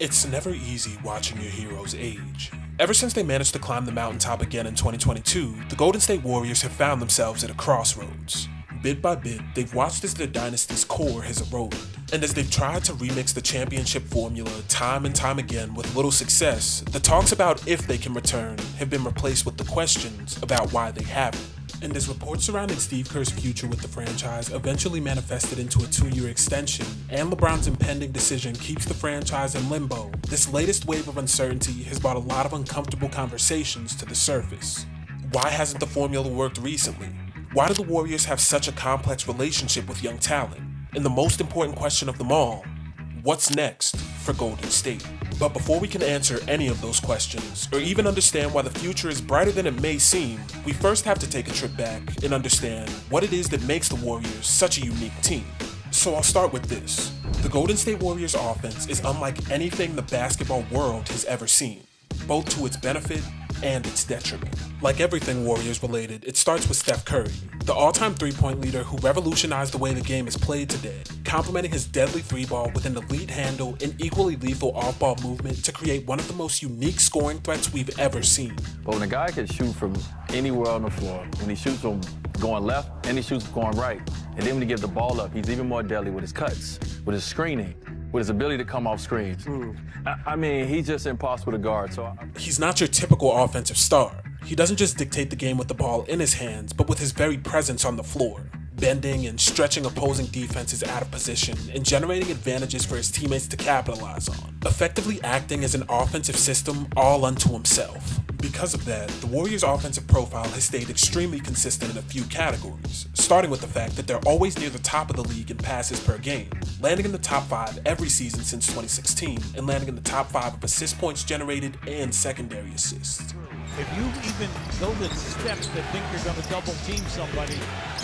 It's never easy watching your heroes age. Ever since they managed to climb the mountaintop again in 2022, the Golden State Warriors have found themselves at a crossroads. Bit by bit, they've watched as their dynasty's core has eroded, and as they've tried to remix the championship formula time and time again with little success, the talks about if they can return have been replaced with the questions about why they haven't. And as reports surrounding Steve Kerr's future with the franchise eventually manifested into a 2-year extension, and LeBron's impending decision keeps the franchise in limbo, this latest wave of uncertainty has brought a lot of uncomfortable conversations to the surface. Why hasn't the formula worked recently? Why do the Warriors have such a complex relationship with young talent? And the most important question of them all, what's next for Golden State? But before we can answer any of those questions, or even understand why the future is brighter than it may seem, we first have to take a trip back and understand what it is that makes the Warriors such a unique team. So I'll start with this. The Golden State Warriors offense is unlike anything the basketball world has ever seen, both to its benefit and its detriment. Like everything Warriors related, it starts with Steph Curry, the all-time three-point leader who revolutionized the way the game is played today, complementing his deadly three-ball with an elite handle and equally lethal off-ball movement to create one of the most unique scoring threats we've ever seen. But when a guy can shoot from anywhere on the floor, when he shoots from going left and he shoots from going right, and then when he gives the ball up, he's even more deadly with his cuts, with his screening, with his ability to come off screens. I mean, he's just impossible to guard. He's not your typical offensive star. He doesn't just dictate the game with the ball in his hands, but with his very presence on the floor, bending and stretching opposing defenses out of position and generating advantages for his teammates to capitalize on, effectively acting as an offensive system all unto himself. Because of that, the Warriors' offensive profile has stayed extremely consistent in a few categories, starting with the fact that they're always near the top of the league in passes per game, landing in the top 5 every season since 2016, and landing in the top 5 of assist points generated and secondary assists. If you even go the steps that think you're going to double team somebody,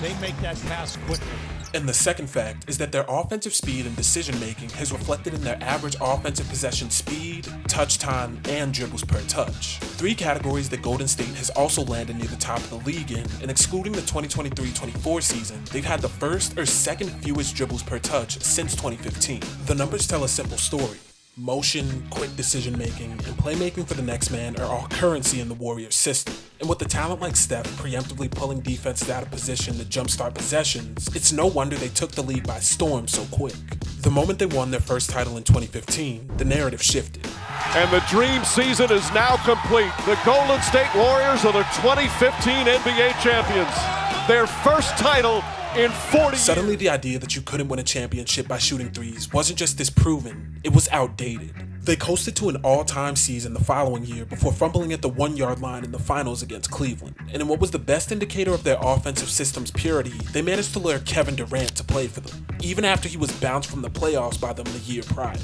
they make that pass quickly. And the second fact is that their offensive speed and decision making has reflected in their average offensive possession speed, touch time, and dribbles per touch. 3 categories that Golden State has also landed near the top of the league in, and excluding the 2023-24 season, they've had the first or second fewest dribbles per touch since 2015. The numbers tell a simple story. Motion, quick decision-making, and playmaking for the next man are all currency in the Warriors system. And with a talent like Steph preemptively pulling defenses out of position to jumpstart possessions, it's no wonder they took the league by storm so quick. The moment they won their first title in 2015, the narrative shifted. And the dream season is now complete. The Golden State Warriors are the 2015 NBA champions. Their first title in 40 years. Suddenly the idea that you couldn't win a championship by shooting threes wasn't just disproven, it was outdated. They coasted to an all-time season the following year before fumbling at the 1-yard line in the finals against Cleveland. And in what was the best indicator of their offensive system's purity, they managed to lure Kevin Durant to play for them, even after he was bounced from the playoffs by them the year prior.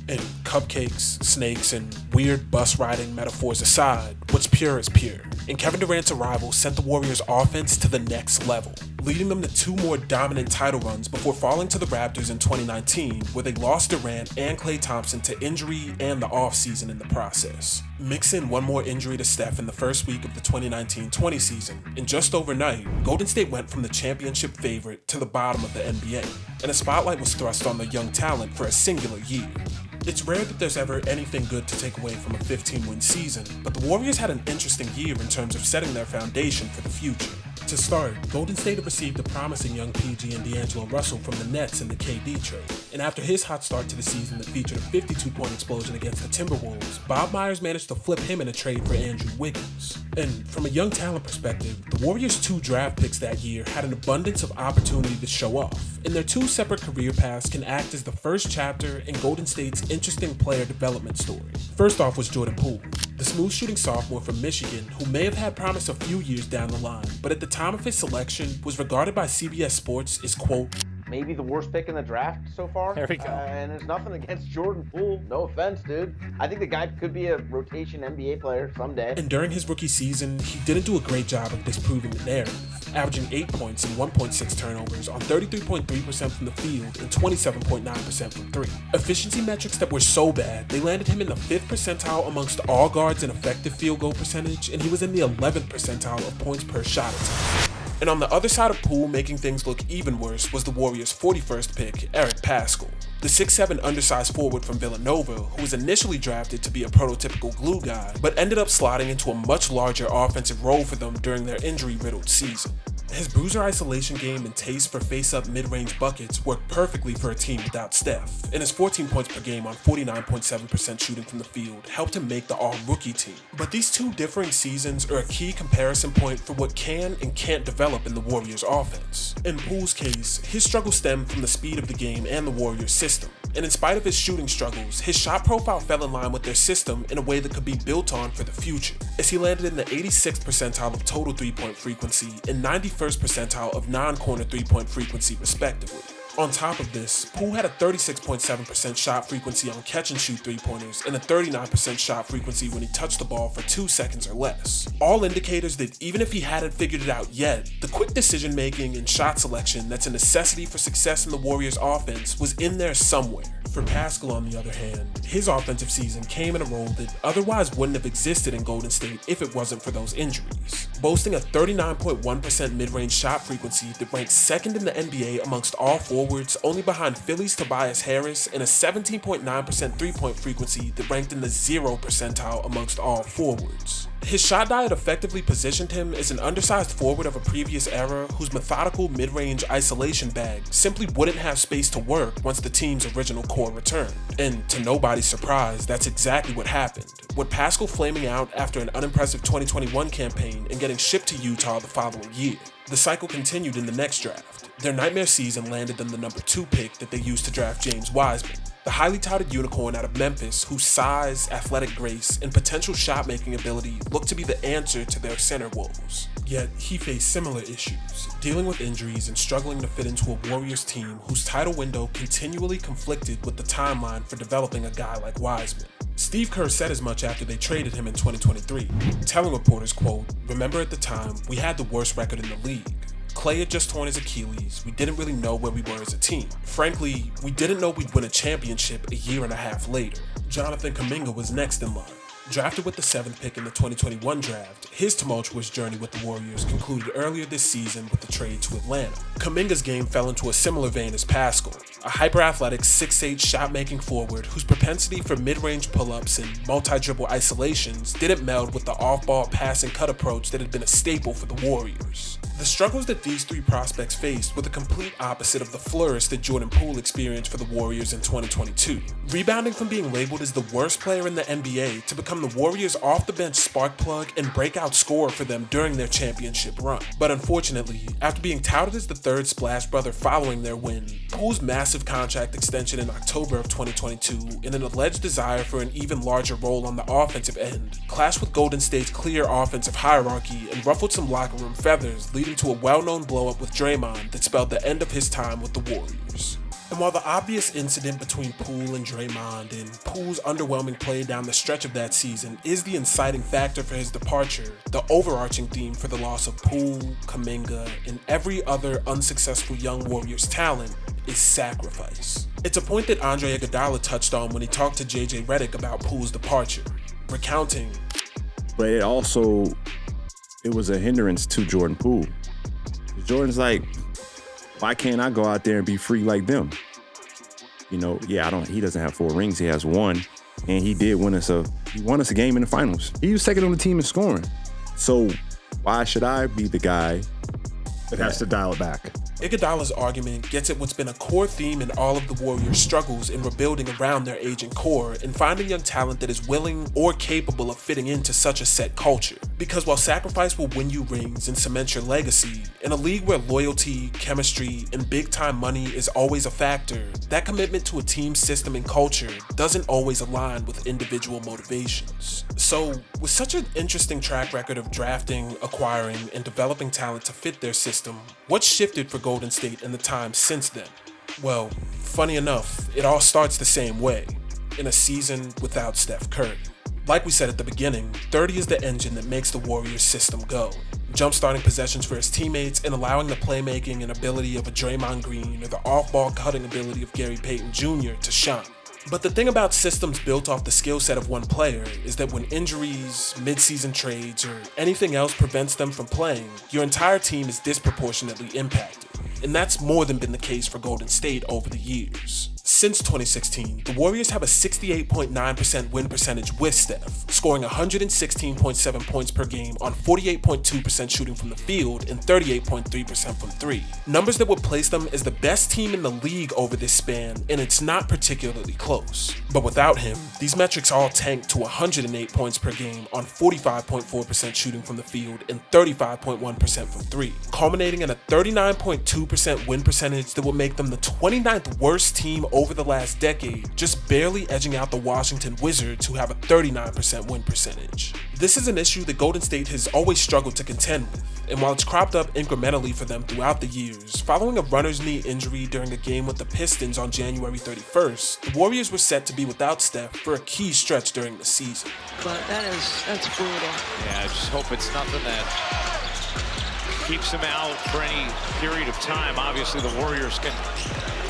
And cupcakes, snakes, and weird bus riding metaphors aside, what's pure is pure. And Kevin Durant's arrival sent the Warriors' offense to the next level, leading them to 2 more dominant title runs before falling to the Raptors in 2019, where they lost Durant and Klay Thompson to injury and the offseason in the process. Mix in 1 more injury to Steph in the first week of the 2019-20 season, and just overnight, Golden State went from the championship favorite to the bottom of the NBA, and a spotlight was thrust on their young talent for a singular year. It's rare that there's ever anything good to take away from a 15-win season, but the Warriors had an interesting year in terms of setting their foundation for the future. To start, Golden State had received a promising young PG and D'Angelo Russell from the Nets in the KD trade, and after his hot start to the season that featured a 52-point explosion against the Timberwolves, Bob Myers managed to flip him in a trade for Andrew Wiggins. And from a young talent perspective, the Warriors' 2 draft picks that year had an abundance of opportunity to show off, and their 2 separate career paths can act as the first chapter in Golden State's interesting player development story. First off was Jordan Poole, the smooth-shooting sophomore from Michigan who may have had promise a few years down the line, but at the time of his selection was regarded by CBS Sports as, quote, maybe the worst pick in the draft so far. There we go. And there's nothing against Jordan Poole. No offense, dude. I think the guy could be a rotation NBA player someday. And during his rookie season, he didn't do a great job of disproving the narrative, averaging 8 points and 1.6 turnovers on 33.3% from the field and 27.9% from 3. Efficiency metrics that were so bad, they landed him in the 5th percentile amongst all guards in effective field goal percentage, and he was in the 11th percentile of points per shot attempt. And on the other side of Poole, making things look even worse, was the Warriors' 41st pick, Eric Paschall. The 6'7" undersized forward from Villanova, who was initially drafted to be a prototypical glue guy, but ended up slotting into a much larger offensive role for them during their injury-riddled season. His bruiser isolation game and taste for face-up mid-range buckets worked perfectly for a team without Steph, and his 14 points per game on 49.7% shooting from the field helped him make the all-rookie team. But these two differing seasons are a key comparison point for what can and can't develop in the Warriors' offense. In Poole's case, his struggles stemmed from the speed of the game and the Warriors' system, and in spite of his shooting struggles, his shot profile fell in line with their system in a way that could be built on for the future, as he landed in the 86th percentile of total three-point frequency and 91st percentile of non-corner three-point frequency respectively. On top of this, Poole had a 36.7% shot frequency on catch-and-shoot three-pointers and a 39% shot frequency when he touched the ball for 2 seconds or less. All indicators that even if he hadn't figured it out yet, the quick decision-making and shot selection that's a necessity for success in the Warriors' offense was in there somewhere. For Paschall, on the other hand, his offensive season came in a role that otherwise wouldn't have existed in Golden State if it wasn't for those injuries. Boasting a 39.1% mid-range shot frequency that ranks second in the NBA amongst all forwards, only behind Philly's Tobias Harris, and a 17.9% three-point frequency that ranked in the 0th percentile amongst all forwards. His shot diet effectively positioned him as an undersized forward of a previous era whose methodical mid-range isolation bag simply wouldn't have space to work once the team's original core returned. And to nobody's surprise, that's exactly what happened, with Paschall flaming out after an unimpressive 2021 campaign and getting shipped to Utah the following year. The cycle continued in the next draft. Their nightmare season landed them the number 2 pick that they used to draft James Wiseman, the highly touted unicorn out of Memphis whose size, athletic grace, and potential shot-making ability looked to be the answer to their center woes. Yet, he faced similar issues, dealing with injuries and struggling to fit into a Warriors team whose title window continually conflicted with the timeline for developing a guy like Wiseman. Steve Kerr said as much after they traded him in 2023, telling reporters, quote, "Remember at the time, we had the worst record in the league. Clay had just torn his Achilles. We didn't really know where we were as a team. Frankly, we didn't know we'd win a championship a year and a half later." Jonathan Kuminga was next in line. Drafted with the 7th pick in the 2021 draft, his tumultuous journey with the Warriors concluded earlier this season with the trade to Atlanta. Kuminga's game fell into a similar vein as Paschall, a hyper-athletic 6'8" shot-making forward whose propensity for mid-range pull-ups and multi-dribble isolations didn't meld with the off-ball pass and cut approach that had been a staple for the Warriors. The struggles that these three prospects faced were the complete opposite of the flourish that Jordan Poole experienced for the Warriors in 2022, rebounding from being labeled as the worst player in the NBA to become the Warriors' off-the-bench spark plug and breakout scorer for them during their championship run. But unfortunately, after being touted as the third Splash brother following their win, Poole's massive contract extension in October of 2022 and an alleged desire for an even larger role on the offensive end clashed with Golden State's clear offensive hierarchy and ruffled some locker room feathers, leading to a well-known blow-up with Draymond that spelled the end of his time with the Warriors. And while the obvious incident between Poole and Draymond and Poole's underwhelming play down the stretch of that season is the inciting factor for his departure, the overarching theme for the loss of Poole, Kuminga, and every other unsuccessful young Warriors talent is sacrifice. It's a point that Andre Iguodala touched on when he talked to JJ Redick about Poole's departure, recounting, but it was a hindrance to Jordan Poole. Jordan's like, why can't I go out there and be free like them? You know, he doesn't have 4 rings, he has 1. And he won us a game in the finals. He was second on the team in scoring. So why should I be the guy that has to dial it back? Iguodala's argument gets at what's been a core theme in all of the Warriors' struggles in rebuilding around their aging core and finding young talent that is willing or capable of fitting into such a set culture. Because while sacrifice will win you rings and cement your legacy, in a league where loyalty, chemistry, and big-time money is always a factor, that commitment to a team system and culture doesn't always align with individual motivations. So, with such an interesting track record of drafting, acquiring, and developing talent to fit their system, what's shifted for Golden State in the time since then? Well, funny enough, it all starts the same way, in a season without Steph Curry. Like we said at the beginning, 30 is the engine that makes the Warriors system go, jump-starting possessions for his teammates and allowing the playmaking and ability of a Draymond Green or the off-ball cutting ability of Gary Payton Jr. to shine. But the thing about systems built off the skill set of one player is that when injuries, mid-season trades, or anything else prevents them from playing, your entire team is disproportionately impacted. And that's more than been the case for Golden State over the years. Since 2016, the Warriors have a 68.9% win percentage with Steph, scoring 116.7 points per game on 48.2% shooting from the field and 38.3% from three. Numbers that would place them as the best team in the league over this span, and it's not particularly close. But without him, these metrics all tanked to 108 points per game on 45.4% shooting from the field and 35.1% from three, culminating in a 39.2% win percentage that would make them the 29th worst team over the last decade, just barely edging out the Washington Wizards, who have a 39% win percentage. This is an issue that Golden State has always struggled to contend with, and while it's cropped up incrementally for them throughout the years, following a runner's knee injury during a game with the Pistons on January 31st, the Warriors were set to be without Steph for a key stretch during the season. But that's brutal. Yeah, I just hope it's nothing that keeps him out for any period of time. Obviously, the Warriors can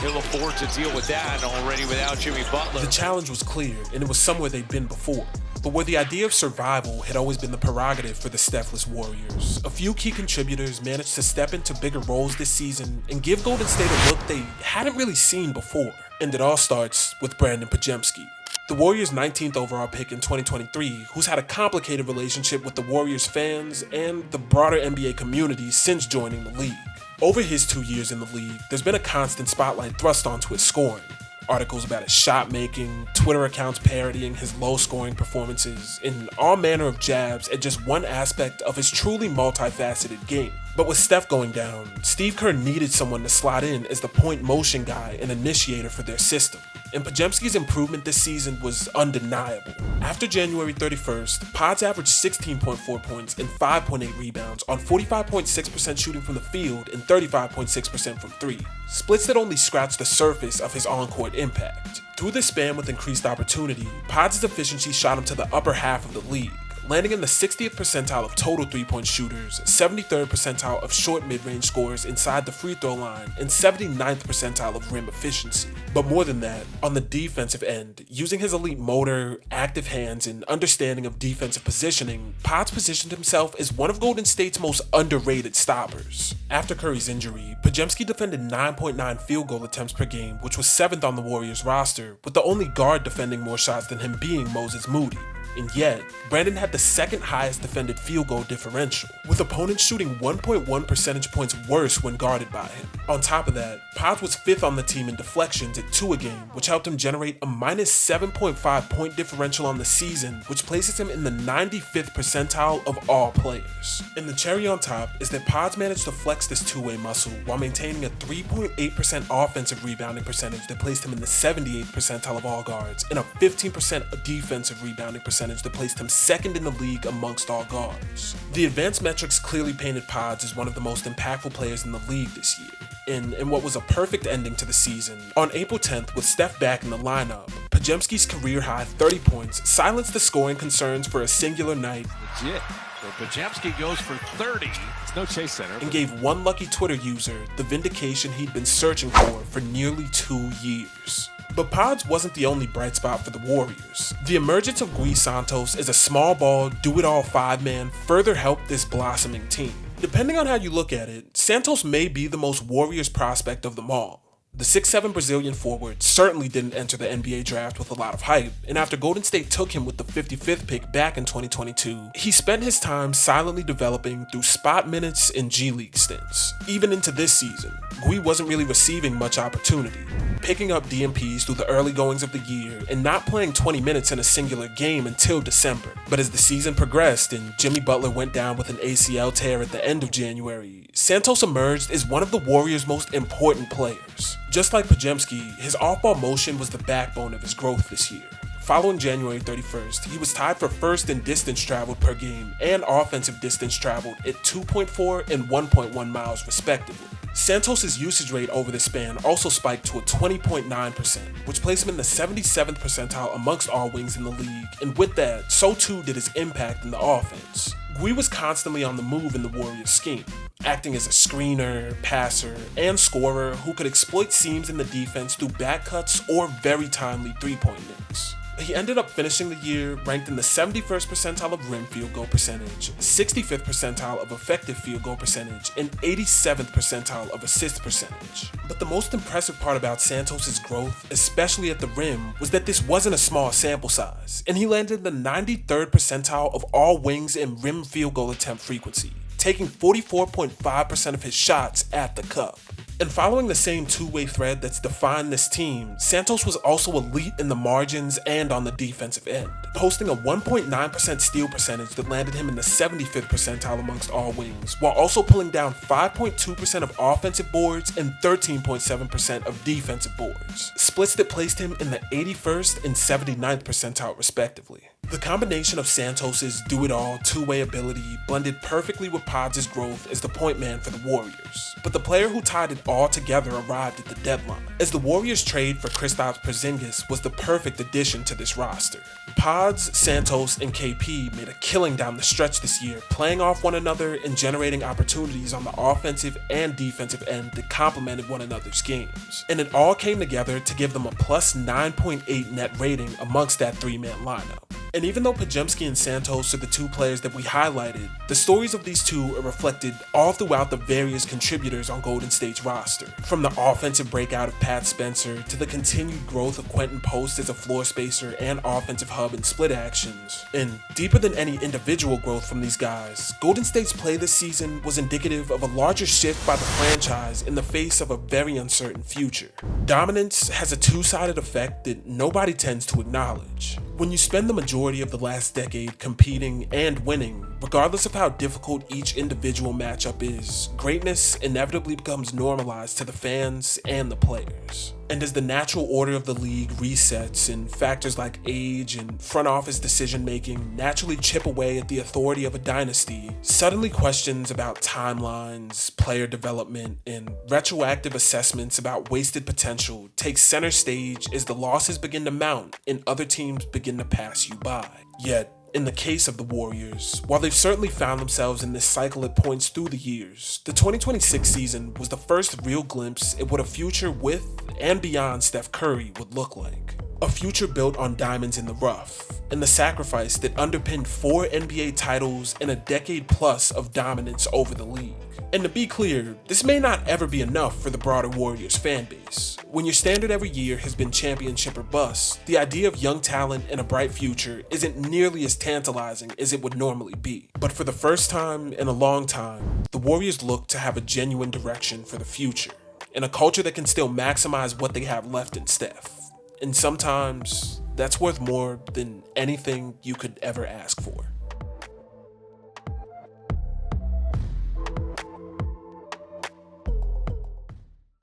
ill afford to deal with that already without Jimmy Butler. The challenge was clear, and it was somewhere they'd been before. But where the idea of survival had always been the prerogative for the Stephless Warriors, a few key contributors managed to step into bigger roles this season and give Golden State a look they hadn't really seen before. And it all starts with Brandin Podzemski, the Warriors' 19th overall pick in 2023, who's had a complicated relationship with the Warriors fans and the broader NBA community since joining the league. Over his 2 years in the league, there's been a constant spotlight thrust onto his scoring. Articles about his shot making, Twitter accounts parodying his low scoring performances, and all manner of jabs at just one aspect of his truly multifaceted game. But with Steph going down, Steve Kerr needed someone to slot in as the point motion guy and initiator for their system. And Podzemski's improvement this season was undeniable. After January 31st, Pods averaged 16.4 points and 5.8 rebounds on 45.6% shooting from the field and 35.6% from three, splits that only scratched the surface of his on-court impact. Through this span with increased opportunity, Pods' efficiency shot him to the upper half of the league, landing in the 60th percentile of total three-point shooters, 73rd percentile of short mid-range scorers inside the free throw line, and 79th percentile of rim efficiency. But more than that, on the defensive end, using his elite motor, active hands, and understanding of defensive positioning, Pods positioned himself as one of Golden State's most underrated stoppers. After Curry's injury, Podzemski defended 9.9 field goal attempts per game, which was 7th on the Warriors roster, with the only guard defending more shots than him being Moses Moody. And yet, Brandin had the second highest defended field goal differential, with opponents shooting 1.1 percentage points worse when guarded by him. On top of that, Pods was 5th on the team in deflections at 2 a game, which helped him generate a minus 7.5 point differential on the season, which places him in the 95th percentile of all players. And the cherry on top is that Pods managed to flex this two-way muscle while maintaining a 3.8% offensive rebounding percentage that placed him in the 78th percentile of all guards, and a 15% defensive rebounding percentage that placed him second in the league amongst all guards. The advanced metrics clearly painted Pods as one of the most impactful players in the league this year. In what was a perfect ending to the season, on April 10th, with Steph back in the lineup, Podzemski's career-high 30 points silenced the scoring concerns for a singular night. Legit. So Podzemski goes for 30. It's no Chase Center. And gave one lucky Twitter user the vindication he'd been searching for nearly 2 years. But Pods wasn't the only bright spot for the Warriors. The emergence of Santos as a small ball, do-it-all five-man further helped this blossoming team. Depending on how you look at it, Santos may be the most Warriors prospect of them all. The 6'7" Brazilian forward certainly didn't enter the NBA draft with a lot of hype, and after Golden State took him with the 55th pick back in 2022, he spent his time silently developing through spot minutes and G League stints. Even into this season, Gui wasn't really receiving much opportunity, picking up DMPs through the early goings of the year and not playing 20 minutes in a singular game until December. But as the season progressed and Jimmy Butler went down with an ACL tear at the end of January, Santos emerged as one of the Warriors' most important players. Just like Podzemski, his off-ball motion was the backbone of his growth this year. Following January 31st, he was tied for first in distance traveled per game and offensive distance traveled at 2.4 and 1.1 miles respectively. Santos' usage rate over this span also spiked to a 20.9%, which placed him in the 77th percentile amongst all wings in the league, and with that, so too did his impact in the offense. Gui was constantly on the move in the Warriors' scheme. acting as a screener, passer, and scorer who could exploit seams in the defense through back cuts or very timely three-point nicks. He ended up finishing the year ranked in the 71st percentile of rim field goal percentage, 65th percentile of effective field goal percentage, and 87th percentile of assist percentage. But the most impressive part about Santos' growth, especially at the rim, was that this wasn't a small sample size, and he landed in the 93rd percentile of all wings and rim field goal attempt frequency, taking 44.5% of his shots at the cup. And following the same two-way thread that's defined this team, Santos was also elite in the margins and on the defensive end, posting a 1.9% steal percentage that landed him in the 75th percentile amongst all wings, while also pulling down 5.2% of offensive boards and 13.7% of defensive boards, splits that placed him in the 81st and 79th percentile respectively. The combination of Santos' do-it-all, two-way ability blended perfectly with Pods' growth as the point man for the Warriors. But the player who tied it all together arrived at the deadline, as the Warriors' trade for Kristaps Porzingis was the perfect addition to this roster. Pods, Santos, and KP made a killing down the stretch this year, playing off one another and generating opportunities on the offensive and defensive end that complemented one another's games. And it all came together to give them a plus 9.8 net rating amongst that three-man lineup. And even though Podzemski and Santos are the two players that we highlighted, the stories of these two are reflected all throughout the various contributors on Golden State's roster. From the offensive breakout of Pat Spencer to the continued growth of Quentin Post as a floor spacer and offensive hub in split actions. And deeper than any individual growth from these guys, Golden State's play this season was indicative of a larger shift by the franchise in the face of a very uncertain future. Dominance has a two-sided effect that nobody tends to acknowledge. When you spend the majority of the last decade competing and winning, regardless of how difficult each individual matchup is, greatness inevitably becomes normalized to the fans and the players. And as the natural order of the league resets and factors like age and front office decision making naturally chip away at the authority of a dynasty, suddenly questions about timelines, player development, and retroactive assessments about wasted potential take center stage as the losses begin to mount and other teams begin to pass you by. Yet, in the case of the Warriors, while they've certainly found themselves in this cycle at points through the years, the 2026 season was the first real glimpse at what a future with and beyond Steph Curry would look like. A future built on diamonds in the rough, and the sacrifice that underpinned 4 NBA titles and a decade plus of dominance over the league. And to be clear, this may not ever be enough for the broader Warriors fan base. When your standard every year has been championship or bust, the idea of young talent and a bright future isn't nearly as tantalizing as it would normally be. But for the first time in a long time, the Warriors look to have a genuine direction for the future, and a culture that can still maximize what they have left in Steph. And sometimes, that's worth more than anything you could ever ask for.